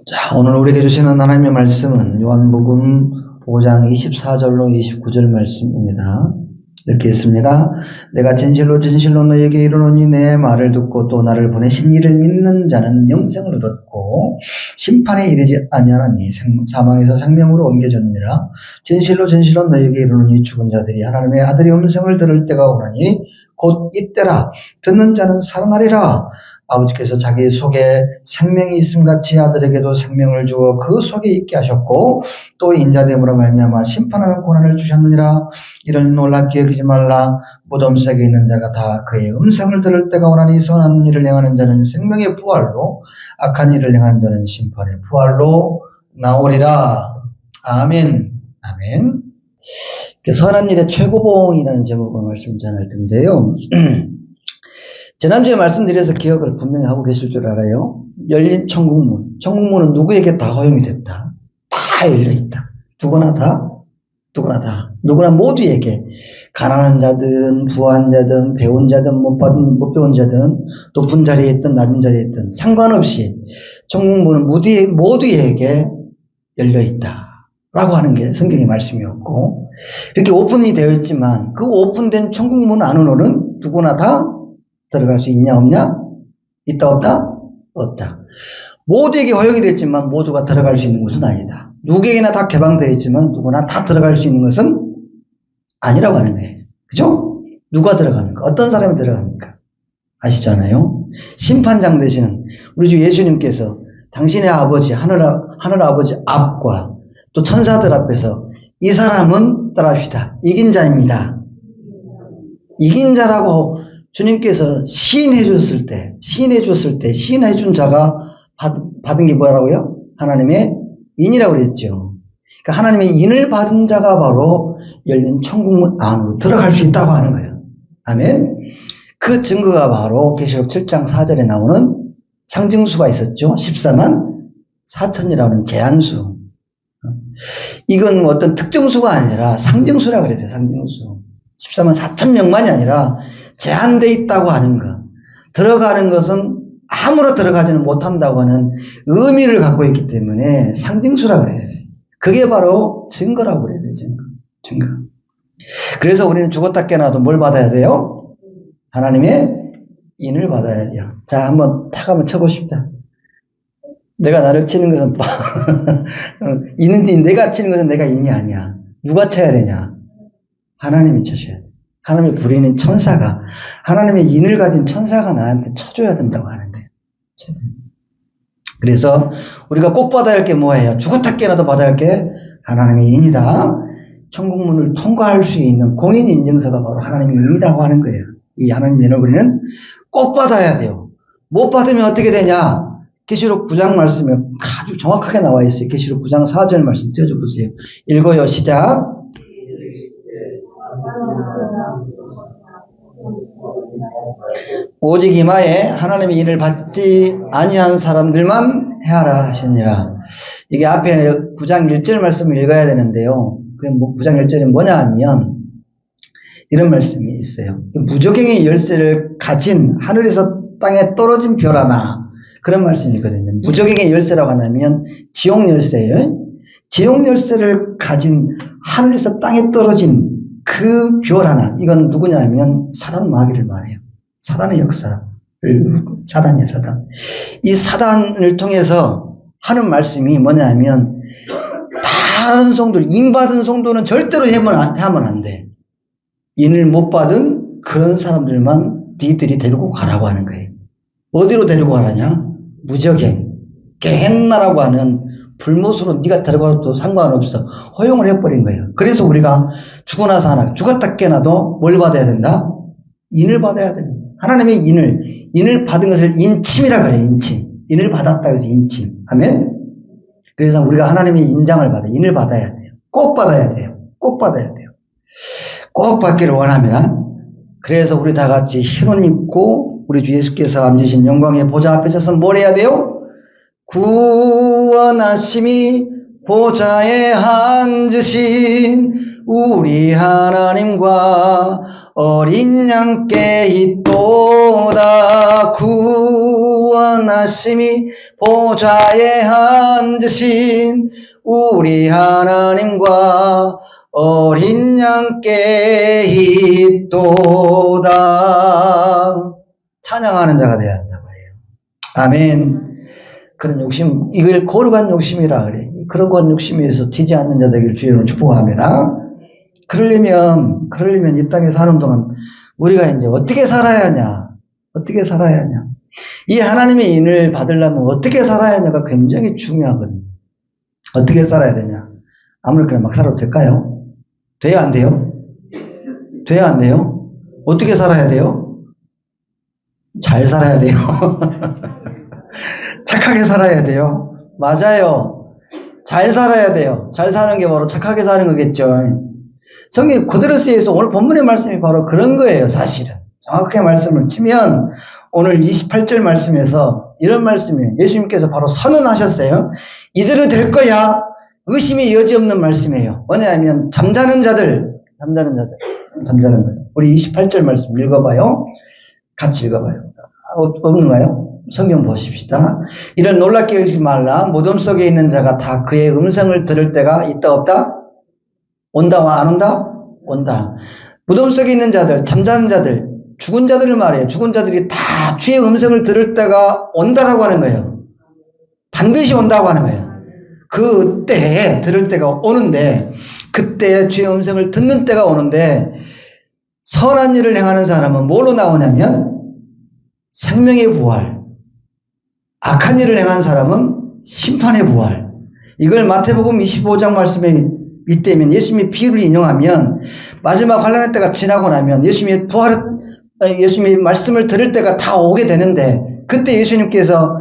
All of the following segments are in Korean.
자, 오늘 우리에게 주시는 하나님의 말씀은 요한복음 5장 24절로 29절 말씀입니다. 이렇게 있습니다. 내가 진실로 진실로 너에게 이르노니 내 말을 듣고 또 나를 보내신 이를 믿는 자는 영생을 얻고 심판에 이르지 아니하나니 사망에서 생명으로 옮겨졌느니라. 진실로 진실로 너에게 이르노니 죽은 자들이 하나님의 아들의 음성을 들을 때가 오나니 곧 이때라. 듣는 자는 살아나리라. 아버지께서 자기 속에 생명이 있음같이 아들에게도 생명을 주어 그 속에 있게 하셨고 또 인자됨으로 말미암아 심판하는 권한을 주셨느니라. 이런 놀랍게 여기지 말라. 무덤 속에 있는 자가 다 그의 음성을 들을 때가 오나니 선한 일을 행하는 자는 생명의 부활로 악한 일을 행하는 자는 심판의 부활로 나오리라. 아멘. 아멘. 선한 일의 최고봉이라는 제목으로 말씀 전할 텐데요. 지난주에 말씀드려서 기억을 분명히 하고 계실 줄 알아요. 열린 천국문. 천국문은 누구에게 다 허용이 됐다. 다 열려있다. 누구나 다. 누구나 모두에게. 가난한 자든, 부한 자든, 배운 자든, 못 배운 자든, 높은 자리에 있든, 낮은 자리에 있든, 상관없이 천국문은 모두에게 열려있다. 라고 하는 게 성경의 말씀이었고, 이렇게 오픈이 되어 있지만, 그 오픈된 천국문 안으로는 누구나 다 들어갈 수 있냐 없냐? 있다 없다? 없다. 모두에게 허용이 됐지만 모두가 들어갈 수 있는 것은 아니다. 누구에게나 다 개방되어 있지만 누구나 다 들어갈 수 있는 것은 아니라고 하는 거예요. 그죠? 누가 들어갑니까? 어떤 사람이 들어갑니까? 아시잖아요. 심판장 되시는 우리 주 예수님께서 당신의 아버지 하늘 아버지 앞과 또 천사들 앞에서 이 사람은 따라합시다. 이긴 자입니다. 이긴 자라고 주님께서 시인해 줬을 때, 시인해 준 자가 받은 게 뭐라고요? 하나님의 인이라고 그랬죠. 그러니까 하나님의 인을 받은 자가 바로 열린 천국문 안으로 들어갈 수 있다고 하는 거예요. 아멘. 그 증거가 바로 계시록 7장 4절에 나오는 상징수가 있었죠. 14만 4천이라는 제한수. 이건 어떤 특정수가 아니라 상징수라고 그랬어요. 상징수. 14만 4천 명만이 아니라 제한되어 있다고 하는 것. 들어가는 것은 아무로 들어가지는 못한다고 하는 의미를 갖고 있기 때문에 상징수라고 그랬어요. 그게 바로 증거라고 그랬어요. 증거. 그래서 우리는 죽었다 깨어나도 뭘 받아야 돼요? 하나님의 인을 받아야 돼요. 자, 한번 쳐보십시다. 내가 나를 치는 것은 인인지 내가 치는 것은 내가 인이 아니야. 누가 쳐야 되냐? 하나님이 쳐셔야 돼. 하나님의 부리는 천사가, 하나님의 인을 가진 천사가 나한테 쳐줘야 된다고 하는데. 그래서 우리가 꼭 받아야 할 게 뭐예요? 죽었다 깨어나도 받아야 할 게 하나님의 인이다. 천국문을 통과할 수 있는 공인 인증서가 바로 하나님의 인이라고 하는 거예요. 이 하나님의 인을 우리는 꼭 받아야 돼요. 못 받으면 어떻게 되냐? 계시록 9장 말씀에 아주 정확하게 나와 있어요. 계시록 9장 4절 말씀 띄워줘 보세요. 읽어요. 시작. 오직 이마에 하나님의 인을 받지 아니한 사람들만 해하라 하시니라. 이게 앞에 9장 1절 말씀을 읽어야 되는데요. 그 9장 1절이 뭐냐 하면 이런 말씀이 있어요. 무저갱의 열쇠를 가진 하늘에서 땅에 떨어진 별 하나, 그런 말씀이거든요. 무저갱의 열쇠라고 하면 지옥 열쇠예요. 지옥 열쇠를 가진 하늘에서 땅에 떨어진 그 별 하나, 이건 누구냐 하면 사단 마귀를 말해요. 사단의 역사를, 사단이에요, 사단. 이 사단을 통해서 하는 말씀이 뭐냐 하면, 다른 성도들, 인 받은 성도는 절대로 하면 안 돼. 인을 못 받은 그런 사람들만 니들이 데리고 가라고 하는 거예요. 어디로 데리고 가라냐? 무저갱, 게헨나라고 하는 불못으로 네가 들어가도 상관없어. 허용을 해버린 거예요. 그래서 우리가 죽고 나서 죽었다 깨어나도 뭘 받아야 된다? 인을 받아야 됩니다. 하나님의 인을 받은 것을 인침이라 그래요. 인침. 인을 받았다 그래서 인침. 아멘. 그래서 우리가 하나님의 인장을 인을 받아야 돼요. 꼭 받아야 돼요. 꼭 받아야 돼요. 꼭 받기를 원하면, 그래서 우리 다 같이 흰 옷 입고 우리 주 예수께서 앉으신 영광의 보좌 앞에 서서 뭘 해야 돼요? 구원하심이 보좌에 앉으신 우리 하나님과 어린 양께 있도다. 구원 선하심이 보좌에 앉으신 우리 하나님과 어린 양께 입도다. 찬양하는 자가 되어야 한단 말이에요. 아멘. 그런 욕심, 이걸 거룩한 욕심이라 그래. 거룩한 욕심에서 지지 않는 자들을 주의로 축복합니다. 그러려면 이 땅에 사는 동안 우리가 이제 어떻게 살아야 하냐? 어떻게 살아야 하냐? 이 하나님의 인을 받으려면 어떻게 살아야 하냐가 굉장히 중요하거든요. 어떻게 살아야 되냐? 아무렇게나 막 살아도 될까요? 돼야 안 돼요? 돼야 안 돼요? 어떻게 살아야 돼요? 잘 살아야 돼요. 착하게 살아야 돼요. 맞아요. 잘 살아야 돼요. 잘 사는 게 바로 착하게 사는 거겠죠. 성경 그대로 쓰여서 오늘 본문의 말씀이 바로 그런 거예요, 사실은. 정확하게 말씀을 치면 오늘 28절 말씀에서 이런 말씀이에요. 예수님께서 바로 선언하셨어요. 이대로 될 거야. 의심이 여지없는 말씀이에요. 뭐냐면 잠자는 자들. 우리 28절 말씀 읽어봐요. 같이 읽어봐요. 없는가요? 성경 보십시다. 이런 놀랍게 여기지 말라. 무덤 속에 있는 자가 다 그의 음성을 들을 때가 있다 없다? 온다와 안 온다? 온다. 무덤 속에 있는 자들, 잠자는 자들, 죽은 자들을 말해요. 죽은 자들이 다 주의 음성을 들을 때가 온다라고 하는 거예요. 반드시 온다고 하는 거예요. 그때 들을 때가 오는데, 그때 주의 음성을 듣는 때가 오는데, 선한 일을 행하는 사람은 뭘로 나오냐면 생명의 부활, 악한 일을 행한 사람은 심판의 부활. 이걸 마태복음 25장 말씀에 이때면 예수님의 비유를 인용하면 마지막 환란의 때가 지나고 나면 예수님의 말씀을 들을 때가 다 오게 되는데, 그때 예수님께서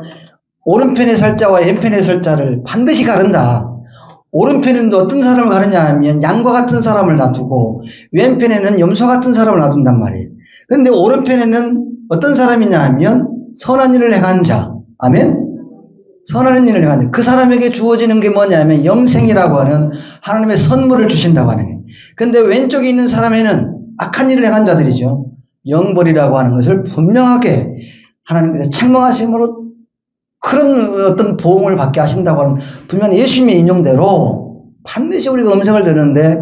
오른편에 설 자와 왼편에 설 자를 반드시 가른다. 오른편에는 어떤 사람을 가르냐 하면 양과 같은 사람을 놔두고 왼편에는 염소 같은 사람을 놔둔단 말이에요. 그런데 오른편에는 어떤 사람이냐 하면 선한 일을 행한 자. 아멘? 선한 일을 행한 자. 그 사람에게 주어지는 게 뭐냐면 영생이라고 하는 하나님의 선물을 주신다고 하는 거예요. 그런데 왼쪽에 있는 사람에는 악한 일을 행한 자들이죠. 영벌이라고 하는 것을 분명하게 하나님께서 책망하심으로 그런 어떤 보응을 받게 하신다고 하는, 분명히 예수님의 인용대로 반드시 우리가 음성을 듣는데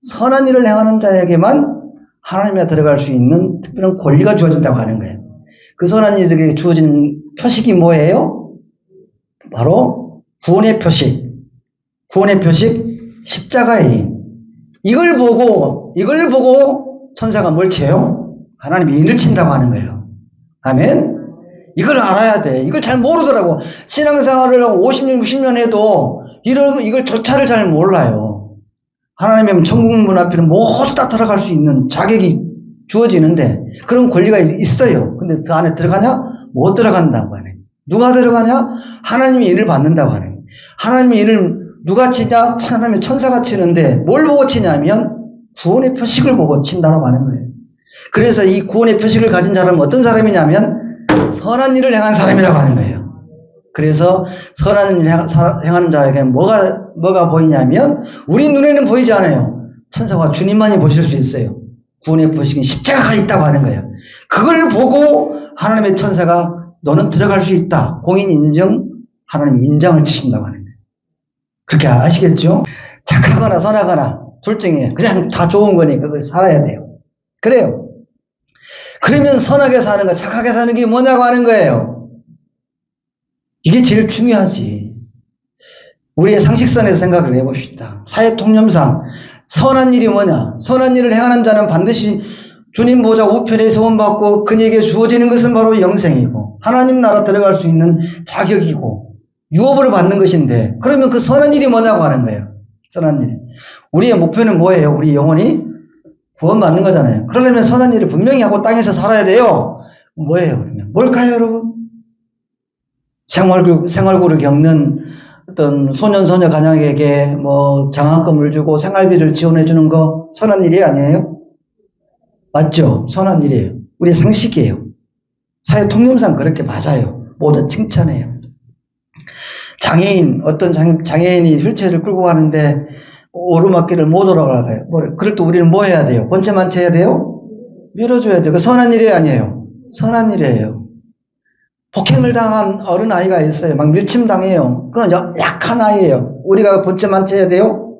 선한 일을 행하는 자에게만 하나님에 들어갈 수 있는 특별한 권리가 주어진다고 하는 거예요. 그 선한 이들에게 주어진 표식이 뭐예요? 바로 구원의 표식. 구원의 표식, 십자가의 인. 이걸 보고 천사가 뭘 쳐요? 하나님이 인을 친다고 하는 거예요. 아멘? 이걸 알아야 돼. 이걸 잘 모르더라고. 신앙생활을 50년, 60년 해도 이걸 조차를 잘 몰라요. 하나님의 천국문 앞에는 모두 다 들어갈 수 있는 자격이 주어지는데 그런 권리가 있어요. 근데 그 안에 들어가냐? 못 들어간다고 하네. 누가 들어가냐? 하나님의 인을 받는다고 하네. 하나님의 인을 누가 치냐? 하나님의 천사가 치는데 뭘 보고 치냐면 구원의 표식을 보고 친다고 하는 거예요. 그래서 이 구원의 표식을 가진 사람은 어떤 사람이냐면 선한 일을 행한 사람이라고 하는 거예요. 그래서 선한 일을 행하는 자에게 뭐가 보이냐면 우리 눈에는 보이지 않아요. 천사와 주님만이 보실 수 있어요. 구원의 표식인 십자가가 있다고 하는 거예요. 그걸 보고 하나님의 천사가 너는 들어갈 수 있다. 공인 인정, 하나님 인정을 치신다고 하는 거예요. 그렇게 아시겠죠? 착하거나 선하거나 둘 중에 그냥 다 좋은 거니 그걸 살아야 돼요. 그래요. 그러면 선하게 사는 거, 착하게 사는 게 뭐냐고 하는 거예요. 이게 제일 중요하지. 우리의 상식선에서 생각을 해봅시다. 사회 통념상 선한 일이 뭐냐? 선한 일을 행하는 자는 반드시 주님 보좌 우편에 세움받고 그에게 주어지는 것은 바로 영생이고 하나님 나라 들어갈 수 있는 자격이고 유업을 받는 것인데, 그러면 그 선한 일이 뭐냐고 하는 거예요. 선한 일이. 우리의 목표는 뭐예요? 우리 영혼이 구원받는 거잖아요. 그러려면 선한 일을 분명히 하고 땅에서 살아야 돼요. 뭐예요, 그러면? 뭘까요, 여러분? 생활고를 겪는 어떤 소년소녀 가정에게 장학금을 주고 생활비를 지원해주는 거 선한 일이 아니에요? 맞죠? 선한 일이에요. 우리 상식이에요. 사회 통념상 그렇게 맞아요. 모두 칭찬해요. 어떤 장애인이 휠체어를 끌고 가는데 오르막길을 못 올라가요. 그럴 때 우리는 뭐 해야 돼요? 본체만치 해야 돼요? 밀어줘야 돼요. 그 선한 일이 아니에요. 선한 일이에요. 폭행을 당한 어린아이가 있어요. 막 밀침당해요. 그건 약한 아이예요. 우리가 본체만 해야 돼요?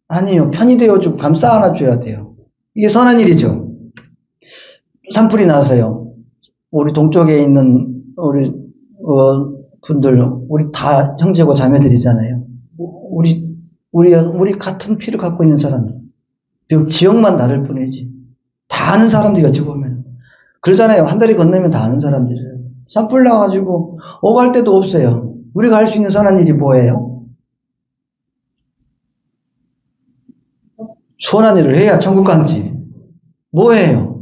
아니요. 편이 되어주고 감싸 안아줘야 돼요. 이게 선한 일이죠. 산불이 나서요. 우리 동쪽에 있는 우리 분들, 우리 다 형제고 자매들이잖아요. 우리 같은 피를 갖고 있는 사람들. 비록 지역만 다를 뿐이지. 다 아는 사람들이 어찌 보면. 그러잖아요. 한 다리 건너면 다 아는 사람들이에요. 산불 나가지고 오갈 데도 없어요. 우리가 할 수 있는 선한 일이 뭐예요? 선한 일을 해야 천국 간지. 뭐예요?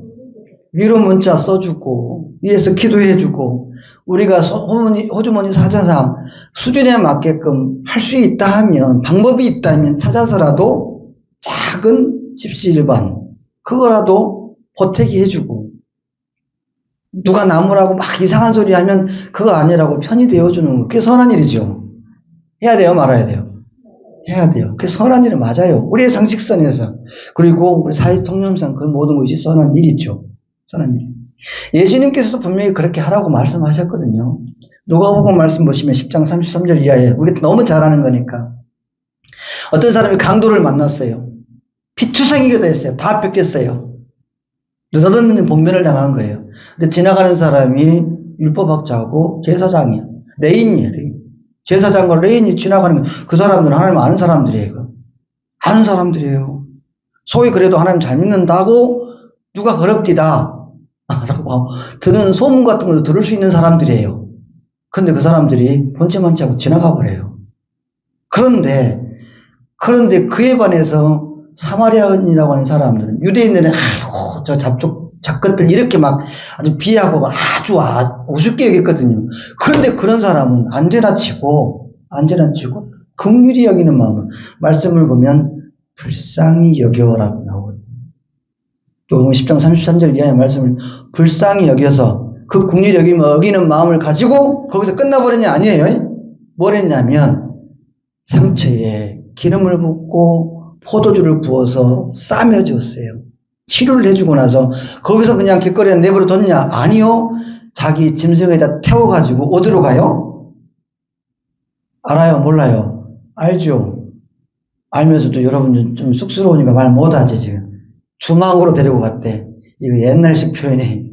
위로 문자 써주고 위에서 기도해주고 우리가 호주머니 사정상 수준에 맞게끔 할 수 있다 하면 방법이 있다면 찾아서라도 작은 집시일반 그거라도 보태기 해주고 누가 나무라고 막 이상한 소리 하면 그거 아니라고 편히 되어주는 거 그게 선한 일이죠. 해야 돼요? 말아야 돼요? 해야 돼요. 그게 선한 일은 맞아요. 우리의 상식선에서 그리고 우리 사회 통념상 그 모든 것이 선한 일이죠. 선한 일. 예수님께서도 분명히 그렇게 하라고 말씀하셨거든요. 누가복음 말씀 보시면 10장 33절 이하에 우리 너무 잘 아는 거니까 어떤 사람이 강도를 만났어요. 피투성이가 됐어요. 다 뺏겼어요. 느닷없는 봉변을 당한 거예요. 근데 지나가는 사람이 율법학자하고 제사장이에요. 레인이에요. 제사장과 레인이 지나가는 거. 그 사람들은 하나님 아는 사람들이에요. 아는 사람들이에요. 소위 그래도 하나님 잘 믿는다고 누가 그럽디다 라고 들은 소문 같은 걸 들을 수 있는 사람들이에요. 그런데 그 사람들이 본체만치 하고 지나가 버려요. 그런데 그에 반해서 사마리아인이라고 하는 사람들은 유대인들은 아이고 저 잡것들 이렇게 막 아주 비하고 아주 우습게 여겼거든요. 그런데 그런 사람은 안제나 치고 긍휼히 여기는 마음을 말씀을 보면 불쌍히 여겨라고 나오거든요. 요금 10장 33절 이하의 말씀을 불쌍히 여겨서 그 긍휼히 여기는 마음을 가지고 거기서 끝나버렸냐 아니에요. 뭘 했냐면 상처에 기름을 붓고 포도주를 부어서 싸매 줬어요. 치료를 해주고 나서 거기서 그냥 길거리에 내버려 뒀냐? 아니요. 자기 짐승에다 태워가지고 어디로 가요? 알아요? 몰라요? 알죠? 알면서도 여러분 좀 쑥스러우니까 말 못하지 지금. 주막으로 데리고 갔대. 이거 옛날식 표현이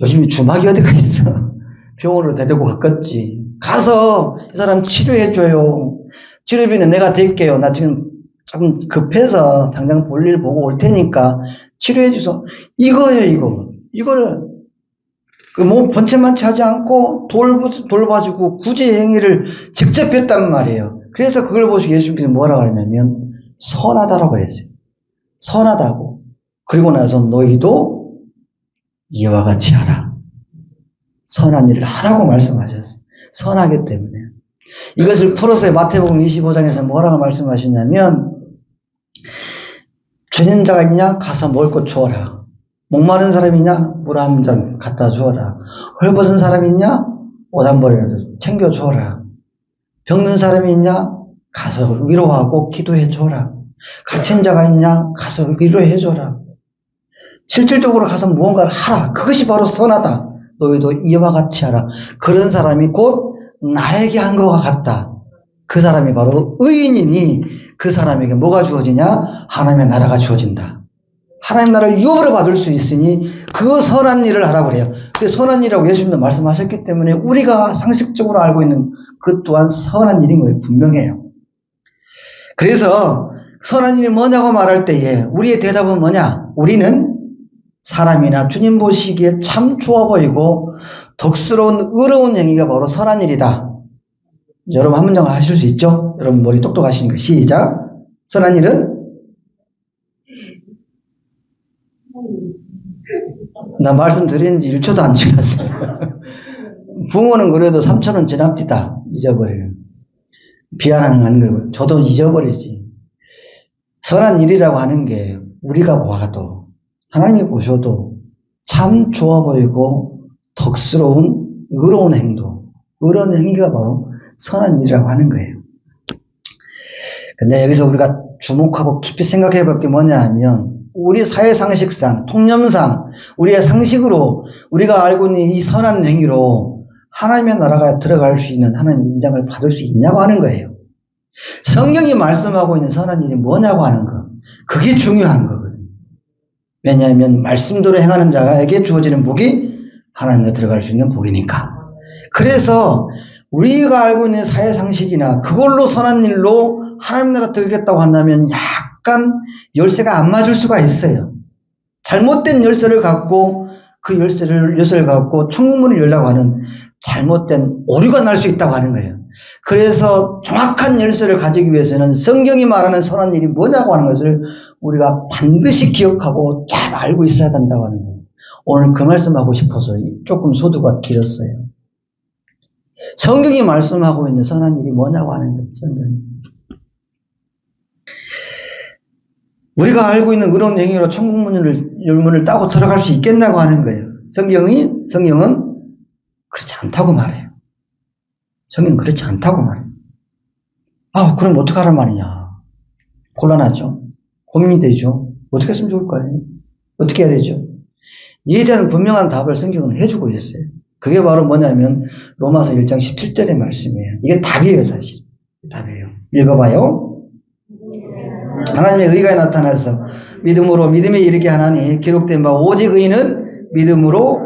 요즘 주막이 어디가 있어. 병원으로 데리고 갔겠지. 가서 이 사람 치료해줘요. 치료비는 내가 댈게요. 나 지금 좀 급해서 당장 볼일 보고 올 테니까 치료해줘서 이거예요. 이거를 뭐 본체만치 하지 않고 돌봐주고 구제 행위를 직접 했단 말이에요. 그래서 그걸 보시고 예수님께서 뭐라고 하냐면 선하다라고 그랬어요. 선하다고. 그리고 나서 너희도 이와 같이 하라. 선한 일을 하라고 말씀하셨어요. 선하기 때문에. 이것을 풀어서 마태복음 25장에서 뭐라고 말씀하시냐면 주는 자가 있냐? 가서 먹을 것 주어라. 목마른 사람이냐? 물 한 잔 갖다 주어라. 헐벗은 사람이 있냐? 옷 한 벌이라도 챙겨 주어라. 병든 사람이 있냐? 가서 위로하고 기도해 줘라. 갇힌 자가 있냐? 가서 위로해 줘라. 실질적으로 가서 무언가를 하라. 그것이 바로 선하다. 너희도 이와 같이 하라. 그런 사람이 곧 나에게 한 것과 같다. 그 사람이 바로 의인이니 그 사람에게 뭐가 주어지냐? 하나님의 나라가 주어진다. 하나님 나라를 유업으로 받을 수 있으니 그 선한 일을 하라고 그래요. 그 선한 일이라고 예수님도 말씀하셨기 때문에 우리가 상식적으로 알고 있는 그 또한 선한 일인 거예요. 분명해요. 그래서 선한 일이 뭐냐고 말할 때에 우리의 대답은 뭐냐? 우리는 사람이나 주님 보시기에 참 좋아 보이고 덕스러운 의로운 행위가 바로 선한 일이다. 여러분 한 문장 하실 수 있죠? 여러분 머리 똑똑하시니까 시작. 선한 일은? 나 말씀드린 지 1초도 안 지났어요. 붕어는 그래도 3,000원 지납디다. 잊어버려요. 비아나는 거고 저도 잊어버리지. 선한 일이라고 하는 게 우리가 보아도 하나님이 보셔도 참 좋아 보이고 덕스러운 의로운 행동, 의로운 행위가 바로 선한 일이라고 하는 거예요. 근데 여기서 우리가 주목하고 깊이 생각해 볼 게 뭐냐 하면 우리 사회 상식상, 통념상, 우리의 상식으로 우리가 알고 있는 이 선한 행위로 하나님의 나라가 들어갈 수 있는 하나님의 인장을 받을 수 있냐고 하는 거예요. 성경이 말씀하고 있는 선한 일이 뭐냐고 하는 거. 그게 중요한 거거든요. 왜냐하면 말씀대로 행하는 자에게 주어지는 복이 하나님에 들어갈 수 있는 복이니까. 그래서 우리가 알고 있는 사회상식이나 그걸로 선한 일로 하나님 나라 들겠다고 한다면 약간 열쇠가 안 맞을 수가 있어요. 잘못된 열쇠를 갖고 그 열쇠를 갖고 천국문을 열려고 하는 잘못된 오류가 날 수 있다고 하는 거예요. 그래서 정확한 열쇠를 가지기 위해서는 성경이 말하는 선한 일이 뭐냐고 하는 것을 우리가 반드시 기억하고 잘 알고 있어야 된다고 하는 거예요. 오늘 그 말씀하고 싶어서 조금 소두가 길었어요. 성경이 말씀하고 있는 선한 일이 뭐냐고 하는 거예요. 성경이. 우리가 알고 있는 의로운 행위로 천국문을 열문을 따고 들어갈 수 있겠냐고 하는 거예요. 성경은 그렇지 않다고 말해요. 성경은 그렇지 않다고 말해요. 그럼 어떡하란 말이냐. 곤란하죠. 고민이 되죠. 어떻게 했으면 좋을까요? 어떻게 해야 되죠? 이에 대한 분명한 답을 성경은 해주고 있어요. 그게 바로 뭐냐면 로마서 1장 17절의 말씀이에요. 이게 답이에요, 사실. 답이에요. 읽어봐요. 하나님의 의가 나타나서 믿음으로 믿음에 이르게 하나니 기록된 바 오직 의인은 믿음으로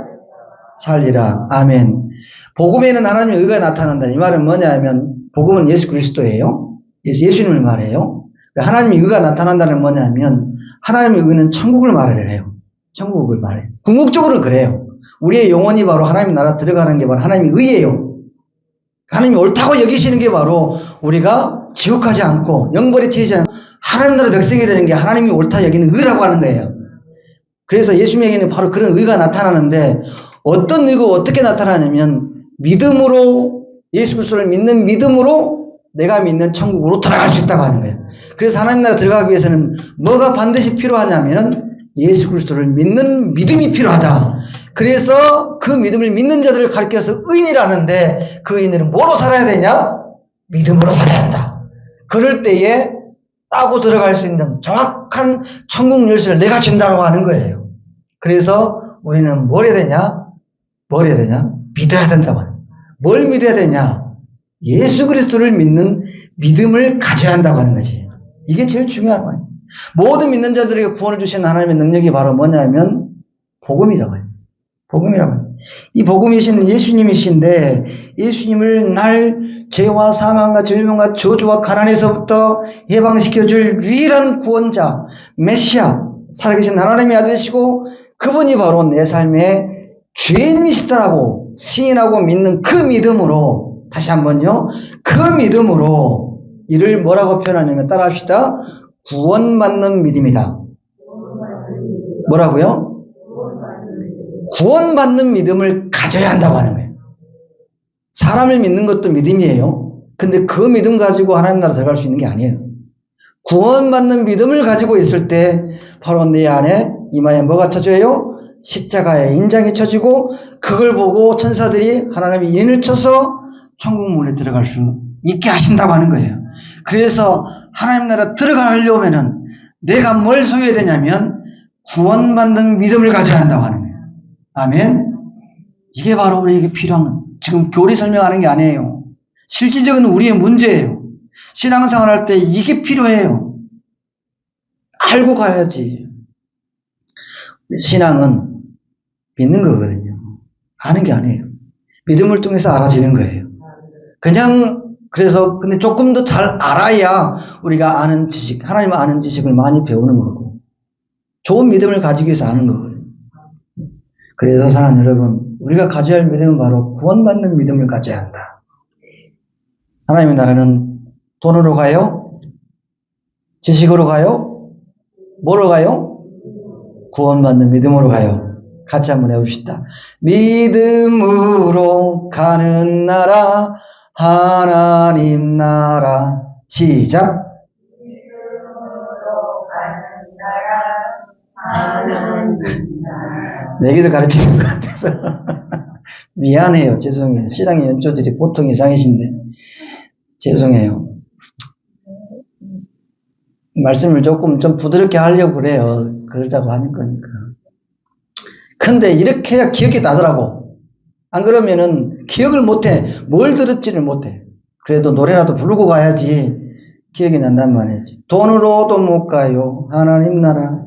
살리라. 아멘. 복음에는 하나님의 의가 나타난다. 이 말은 뭐냐면 복음은 예수 그리스도예요. 예수님을 말해요. 하나님의 의가 나타난다는 뭐냐면 하나님의 의는 천국을 말해요. 천국을 말해요. 궁극적으로 그래요. 우리의 영혼이 바로 하나님 나라 들어가는 게 바로 하나님의 의예요. 하나님이 옳다고 여기시는 게 바로 우리가 지옥하지 않고 영벌에 처하지 않고 하나님 나라 백성이 되는 게 하나님이 옳다 여기는 의라고 하는 거예요. 그래서 예수님에게는 바로 그런 의가 나타나는데 어떤 의가 어떻게 나타나냐면 믿음으로 예수 그리스도를 믿는 믿음으로 내가 믿는 천국으로 들어갈 수 있다고 하는 거예요. 그래서 하나님 나라 들어가기 위해서는 뭐가 반드시 필요하냐면 예수 그리스도를 믿는 믿음이 필요하다. 그래서 그 믿음을 믿는 자들을 가리켜서 의인이라는데 그 의인은 뭐로 살아야 되냐? 믿음으로 살아야 한다. 그럴 때에 따고 들어갈 수 있는 정확한 천국 열쇠를 내가 준다고 하는 거예요. 그래서 우리는 뭘 해야 되냐? 믿어야 된다고 하는 거예요. 뭘 믿어야 되냐? 예수 그리스도를 믿는 믿음을 가져야 한다고 하는 거지. 이게 제일 중요한 거예요. 모든 믿는 자들에게 구원을 주신 하나님의 능력이 바로 뭐냐면 복음이라고 해요. 복음이라고 해요. 이 복음이신 예수님이신데 예수님을 날 죄와 사망과 질병과 저주와 가난에서부터 해방시켜줄 유일한 구원자 메시아 살아계신 하나님의 아들이시고 그분이 바로 내 삶의 주인이시다라고 시인하고 믿는 그 믿음으로 다시 한번요. 그 믿음으로 이를 뭐라고 표현하냐면 따라합시다. 구원받는 믿음이다. 뭐라고요? 구원받는 믿음을 가져야 한다고 하는 거예요. 사람을 믿는 것도 믿음이에요. 근데 그 믿음 가지고 하나님 나라 들어갈 수 있는 게 아니에요. 구원받는 믿음을 가지고 있을 때 바로 내 안에 이마에 뭐가 쳐져요? 십자가의 인장이 쳐지고 그걸 보고 천사들이 하나님의 인을 쳐서 천국 문에 들어갈 수 있게 하신다고 하는 거예요. 그래서 하나님 나라 들어가려면은 내가 뭘 소유해야 되냐면 구원받는 믿음을 가져야 한다고 하는 거예요. 아멘. 이게 바로 우리에게 필요한 지금 교리 설명하는 게 아니에요. 실질적인 우리의 문제예요. 신앙생활 할 때 이게 필요해요. 알고 가야지. 신앙은 믿는 거거든요. 아는 게 아니에요. 믿음을 통해서 알아지는 거예요. 그래서 근데 조금 더 잘 알아야 우리가 아는 지식, 하나님 아는 지식을 많이 배우는 거고 좋은 믿음을 가지기 위해서 아는 거거든요. 그래서 사랑하는 여러분, 우리가 가져야 할 믿음은 바로 구원받는 믿음을 가져야 한다. 하나님의 나라는 돈으로 가요? 지식으로 가요? 뭐로 가요? 구원받는 믿음으로 가요. 같이 한번 해봅시다. 믿음으로 가는 나라 하나님 나라. 시작. 믿음으로 가는 나라 하나님 나라. 내기를 가르치는 것 같아서 미안해요. 죄송해요. 신앙의 연조들이 보통 이상이신데 죄송해요. 말씀을 조금 좀 부드럽게 하려고 그래요. 그러자고 하는 거니까. 근데 이렇게 해야 기억이 나더라고. 안 그러면은 기억을 못해. 뭘 들었지를 못해. 그래도 노래라도 부르고 가야지 기억이 난단 말이지. 돈으로도 못 가요, 하나님 나라.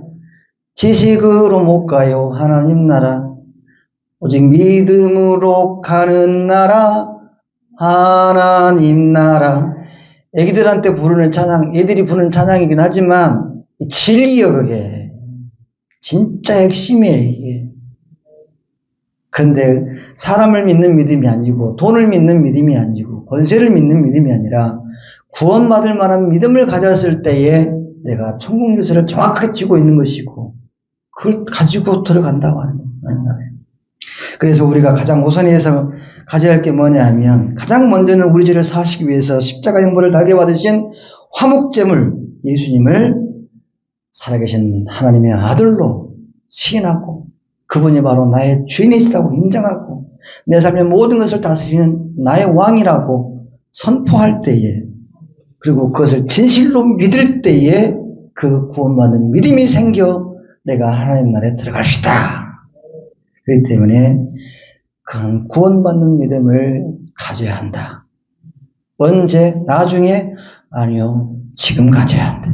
지식으로 못 가요, 하나님 나라. 오직 믿음으로 가는 나라, 하나님 나라. 애기들한테 부르는 찬양, 애들이 부르는 찬양이긴 하지만 진리요, 그게. 진짜 핵심이에요, 이게. 근데 사람을 믿는 믿음이 아니고 돈을 믿는 믿음이 아니고 권세를 믿는 믿음이 아니라 구원받을 만한 믿음을 가졌을 때에 내가 천국 열쇠를 정확하게 쥐고 있는 것이고 그걸 가지고 들어간다고 하는 거예요. 그래서 우리가 가장 우선해서 가져야 할 게 뭐냐 하면 가장 먼저는 우리 죄를 사하시기 위해서 십자가 형벌을 달게 받으신 화목제물 예수님을 살아계신 하나님의 아들로 시인하고 그분이 바로 나의 주인이시다고 인정하고 내 삶의 모든 것을 다스리는 나의 왕이라고 선포할 때에 그리고 그것을 진실로 믿을 때에 그 구원받는 믿음이 생겨 내가 하나님 나라에 들어갈 수 있다. 그렇기 때문에 그 구원받는 믿음을 가져야 한다. 언제? 나중에? 아니요. 지금 가져야 한다.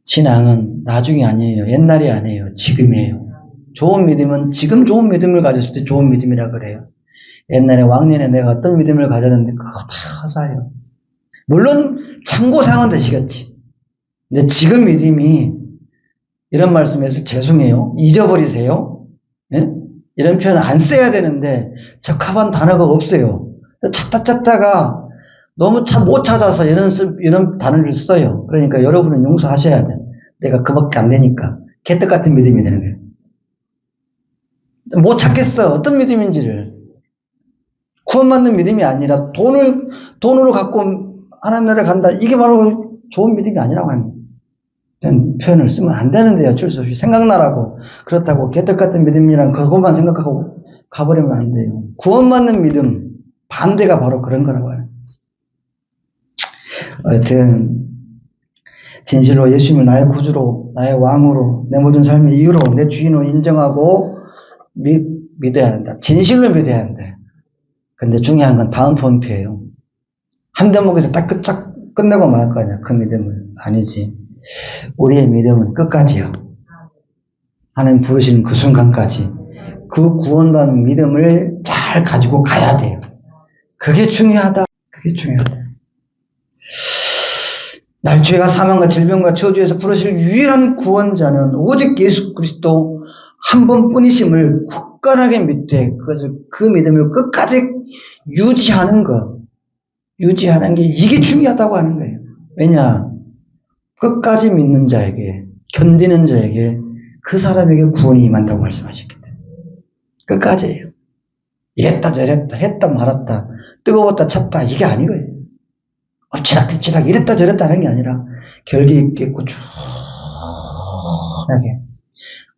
신앙은 나중이 아니에요. 옛날이 아니에요. 지금이에요. 좋은 믿음은 지금 좋은 믿음을 가졌을 때 좋은 믿음이라 그래요. 옛날에 왕년에 내가 어떤 믿음을 가졌는데 그거 다 허사예요. 물론 참고사항은 되시겠지. 근데 지금 믿음이 이런 말씀에서 죄송해요. 잊어버리세요. 예? 이런 표현 안 써야 되는데 적합한 단어가 없어요. 찾다가 너무 못 찾아서 이런 단어를 써요. 그러니까 여러분은 용서하셔야 돼. 내가 그밖에 안 되니까. 개떡 같은 믿음이 되는 거예요. 못 찾겠어. 어떤 믿음인지를. 구원받는 믿음이 아니라 돈으로 갖고 하나님 나라에 간다. 이게 바로 좋은 믿음이 아니라고 합니다. 표현을 쓰면 안 되는데요. 어쩔 수 없이 생각나라고. 그렇다고 개떡 같은 믿음이란 그것만 생각하고 가버리면 안 돼요. 구원받는 믿음 반대가 바로 그런 거라고 하는 거지. 하여튼 진실로 예수님을 나의 구주로 나의 왕으로 내 모든 삶의 이유로 내 주인으로 인정하고 믿어야 한다. 진실로 믿어야 한다. 근데 중요한 건 다음 포인트예요. 한 대목에서 딱 끝내고 말 거 아니야. 그 믿음을. 아니지. 우리의 믿음은 끝까지요. 하나님 부르시는 그 순간까지 그 구원받는 믿음을 잘 가지고 가야 돼요. 그게 중요하다. 그게 중요하다. 날 죄와 사망과 질병과 저주에서 부르실 유일한 구원자는 오직 예수 그리스도 한 번뿐이심을 굳건하게 믿되 그 믿음을 끝까지 유지하는 게 이게 중요하다고 하는 거예요. 왜냐? 끝까지 믿는 자에게, 견디는 자에게 그 사람에게 구원이 임한다고 말씀하셨기 때문에. 끝까지예요. 이랬다 저랬다 했다 말았다 뜨거웠다 찼다 이게 아니고요. 엎치락뒤치락 이랬다 저랬다 하는 게 아니라 결기 있게 꾸준하게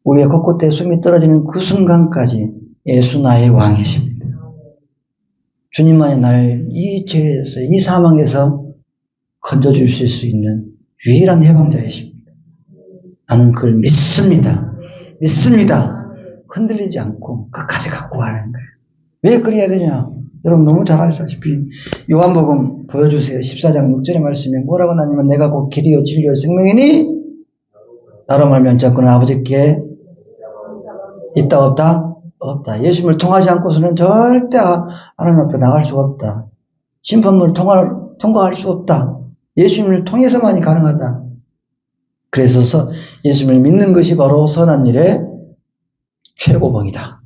우리의 곳곳에 숨이 떨어지는 그 순간까지 예수 나의 왕이십니다. 주님만이 날 이 죄에서 이 사망에서 건져주실 수 있는 유일한 해방자이십니다. 나는 그걸 믿습니다. 흔들리지 않고 끝까지 갖고 가는 거예요. 왜 그래야 되냐? 여러분 너무 잘 아시다시피 요한복음 보여주세요. 14장 6절의 말씀에 뭐라고 나냐면 내가 곧 길이요 진리요 생명이니 나로 말미암아 자꾸는 아버지께 있다 없다? 없다. 예수님을 통하지 않고서는 절대 하나님 앞에 나갈 수가 없다. 심판문을 통과할 수 없다. 예수님을 통해서만이 가능하다. 그래서 예수님을 믿는 것이 바로 선한 일의 최고봉이다.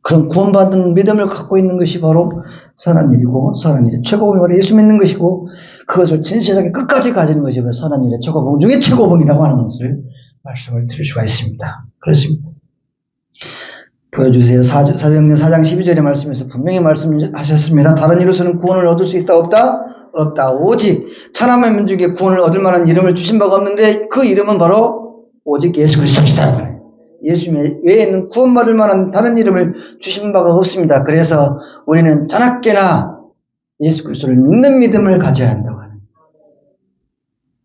그런 구원받은 믿음을 갖고 있는 것이 바로 선한 일이고 선한 일의 최고봉이 바로 예수 믿는 것이고 그것을 진실하게 끝까지 가지는 것이 바로 선한 일의 최고봉 중에 최고봉이라고 하는 것을 말씀을 드릴 수가 있습니다. 그렇습니다. 보여주세요. 사도행전 4장 12절의 말씀에서 분명히 말씀하셨습니다. 다른 이로서는 구원을 얻을 수 있다 없다? 없다. 오직 천하만 민족에 구원을 얻을 만한 이름을 주신 바가 없는데 그 이름은 바로 오직 예수 그리스도시다. 예수 외에는 구원받을 만한 다른 이름을 주신 바가 없습니다. 그래서 우리는 자나깨나 예수 그리스도를 믿는 믿음을 가져야 한다고 하는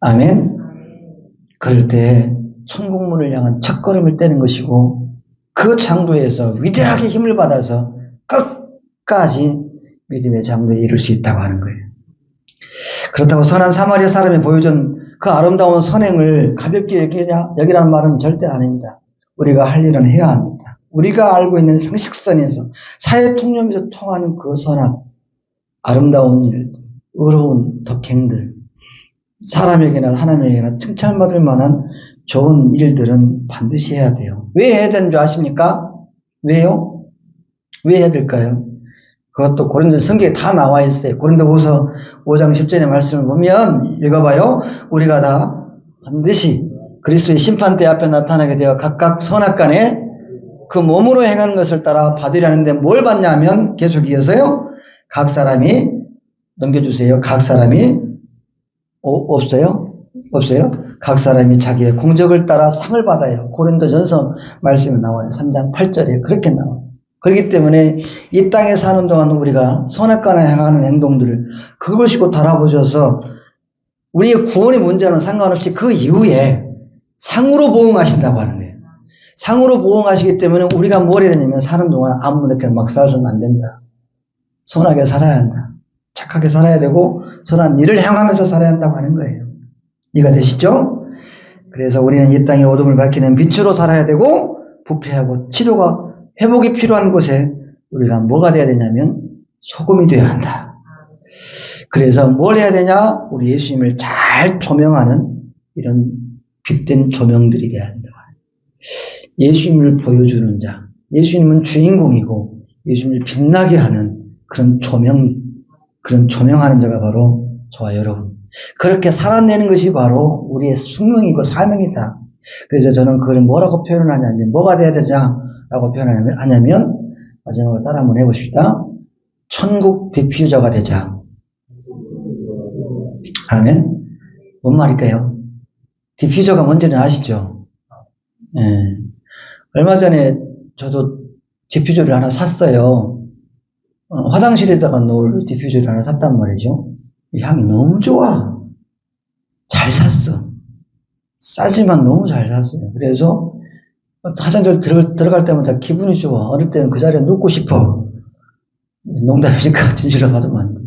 아멘. 그럴 때 천국문을 향한 첫걸음을 떼는 것이고 그 장도에서 위대하게 힘을 받아서 끝까지 믿음의 장도에 이룰 수 있다고 하는 거예요. 그렇다고 선한 사마리아 사람이 보여준 그 아름다운 선행을 가볍게 여기라는 말은 절대 아닙니다. 우리가 할 일은 해야 합니다. 우리가 알고 있는 상식선에서 사회 통념에서 통하는 그 선악, 아름다운 일, 의로운 덕행들, 사람에게나 하나님에게나 칭찬받을 만한 좋은 일들은 반드시 해야 돼요. 왜 해야 되는 줄 아십니까? 왜요? 왜 해야 될까요? 그것도 고린도 성경에 다 나와 있어요. 고린도후서 5장 10절의 말씀을 보면 읽어봐요. 우리가 다 반드시 그리스도의 심판대 앞에 나타나게 되어 각각 선악간에 그 몸으로 행하는 것을 따라 받으려는데 뭘 받냐면 계속 이어서요. 각 사람이 넘겨주세요. 각 사람이 없어요? 없어요? 각 사람이 자기의 공적을 따라 상을 받아요. 고린도전서 말씀이 나와요. 3장 8절에 그렇게 나와요. 그렇기 때문에 이 땅에 사는 동안 우리가 선악간에 행하는 행동들을 그것이고 달아보셔서 우리의 구원의 문제는 상관없이 그 이후에 상으로 보응하신다고 하는 거예요. 상으로 보응하시기 때문에 우리가 뭘 해야 되냐면 사는 동안 아무렇게나 막 살아서는 안 된다. 선하게 살아야 한다. 착하게 살아야 되고 선한 일을 행하면서 살아야 한다고 하는 거예요. 이해가 되시죠? 그래서 우리는 이 땅의 어둠을 밝히는 빛으로 살아야 되고 부패하고 치료가 회복이 필요한 곳에 우리가 뭐가 돼야 되냐면 소금이 되어야 한다. 그래서 뭘 해야 되냐? 우리 예수님을 잘 조명하는 이런 빛된 조명들이 돼야 한다. 예수님을 보여주는 자, 예수님은 주인공이고 예수님을 빛나게 하는 그런 조명하는 자가 바로 저와 여러분. 그렇게 살아내는 것이 바로 우리의 숙명이고 사명이다. 그래서 저는 그걸 뭐라고 표현을 하냐면 뭐가 돼야 되냐라고 표현하냐면 마지막으로 따라 한번 해봅시다. 천국 디퓨저가 되자. 아멘. 뭔 말일까요? 디퓨저가 뭔지는 아시죠? 예. 얼마 전에 저도 디퓨저를 하나 샀어요. 화장실에다가 놓을 디퓨저를 하나 샀단 말이죠. 이 향이 너무 좋아. 잘 샀어. 싸지만 너무 잘 샀어요. 그래서 화장실 들어갈 때마다 기분이 좋아. 어릴 때는 그 자리에 눕고 싶어. 농담이니까 진실을 받으면 안 돼.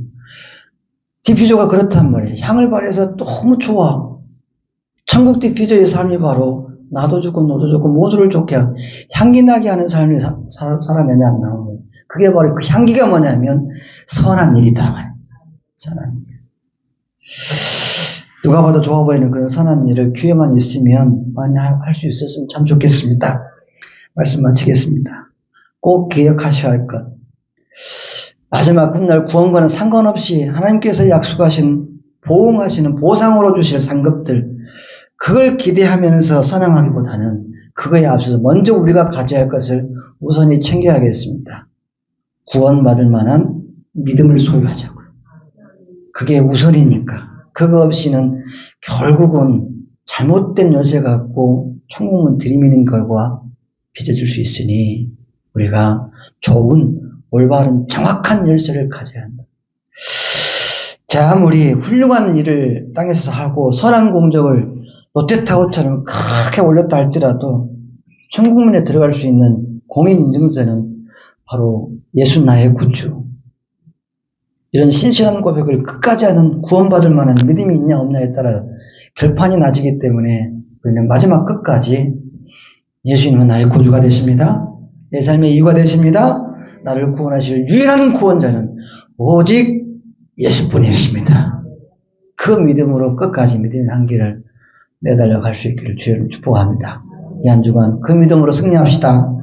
디퓨저가 그렇단 말이에요. 향을 발해서 너무 좋아. 천국 디퓨저의 삶이 바로 나도 좋고 너도 좋고 모두를 좋게 하고 향기 나게 하는 삶이 살아내냐 안 나오는 거예요. 그게 바로 그 향기가 뭐냐면 선한 일이다 말이에요. 선한 일. 누가 봐도 좋아 보이는 그런 선한 일을 기회만 있으면 많이 할 수 있었으면 참 좋겠습니다. 말씀 마치겠습니다. 꼭 기억하셔야 할 것. 마지막 끝날 구원과는 상관없이 하나님께서 약속하신 보응하시는 보상으로 주실 상급들, 그걸 기대하면서 선행하기보다는 그거에 앞서서 먼저 우리가 가져야 할 것을 우선히 챙겨야겠습니다. 구원받을 만한 믿음을 소유하자고요. 그게 우선이니까. 그거 없이는 결국은 잘못된 열쇠 갖고 천국문 들이미는 결과 빚어질 수 있으니 우리가 좋은 올바른 정확한 열쇠를 가져야 한다. 자, 아무리 훌륭한 일을 땅에서 하고 선한 공적을 롯데타워처럼 크게 올렸다 할지라도 천국문에 들어갈 수 있는 공인인증서는 바로 예수 나의 구주. 이런 신실한 고백을 끝까지 하는 구원받을 만한 믿음이 있냐 없냐에 따라 결판이 나지기 때문에 우리는 마지막 끝까지 예수님은 나의 구주가 되십니다. 내 삶의 이유가 되십니다. 나를 구원하실 유일한 구원자는 오직 예수뿐이십니다. 그 믿음으로 끝까지 믿음의 한계를 내달려 갈 수 있기를 주여를 축복합니다. 이 한 주간 그 믿음으로 승리합시다.